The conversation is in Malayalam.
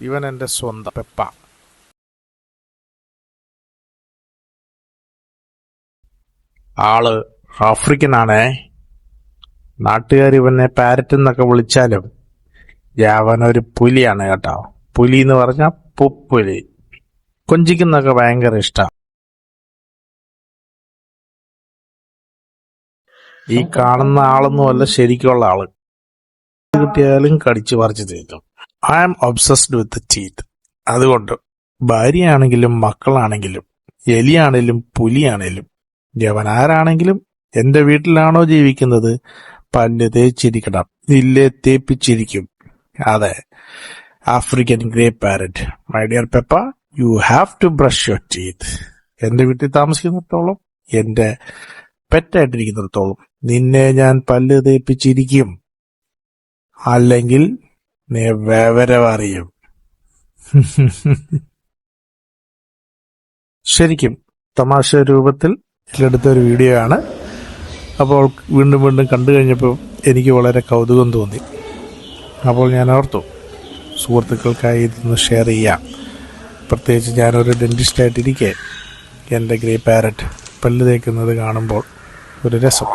ഇവൻ എൻ്റെ സ്വന്തം പെപ്പ. ആള് ആഫ്രിക്കനാണേ. നാട്ടുകാർ ഇവനെ പാരറ്റ് എന്നൊക്കെ വിളിച്ചാലും അവനൊരു പുലിയാണ് കേട്ടോ. പുലി എന്ന് പറഞ്ഞാൽ പുപ്പുലി. കൊഞ്ചിക്കുന്നൊക്കെ ഭയങ്കര ഇഷ്ടം. ഈ കാണുന്ന ആളൊന്നുമല്ല ശരിക്കുള്ള ആള്. കിട്ടിയാലും കടിച്ചു പറിച്ചു തീർക്കും. I am obsessed with teeth. അതുകൊണ്ട് ഭാര്യയാണെങ്കിലും മക്കളാണെങ്കിലും എലിയാണെങ്കിലും പുലിയാണെങ്കിലും അവൻ ആരാണെങ്കിലും എന്റെ വീട്ടിലാണോ ജീവിക്കുന്നത് പല്ല് തേച്ചിരിക്കണം, ഇല്ലേ തേപ്പിച്ചിരിക്കും. അതെ, African grey parrot. My dear Peppa, you have to brush your teeth. എന്റെ വീട്ടിൽ താമസിക്കുന്നിടത്തോളം, എന്റെ പെറ്റായിട്ടിരിക്കുന്നിടത്തോളം നിന്നെ ഞാൻ പല്ല് തേപ്പിച്ചിരിക്കും, അല്ലെങ്കിൽ നീ വിവരമറിയും. ശരിക്കും തമാശ രൂപത്തിൽ എടുത്തൊരു വീഡിയോ ആണ്. അപ്പോൾ വീണ്ടും വീണ്ടും കണ്ടു കഴിഞ്ഞപ്പോൾ എനിക്ക് വളരെ കൗതുകം തോന്നി. അപ്പോൾ ഞാൻ ഓർത്തു സുഹൃത്തുക്കൾക്കായി ഇതൊന്ന് ഷെയർ ചെയ്യാം. പ്രത്യേകിച്ച് ഞാനൊരു ഡെന്റിസ്റ്റായിട്ടിരിക്കെ എൻ്റെ ഗ്രേ പാരറ്റ് പല്ല് തേക്കുന്നത് കാണുമ്പോൾ ഒരു രസം.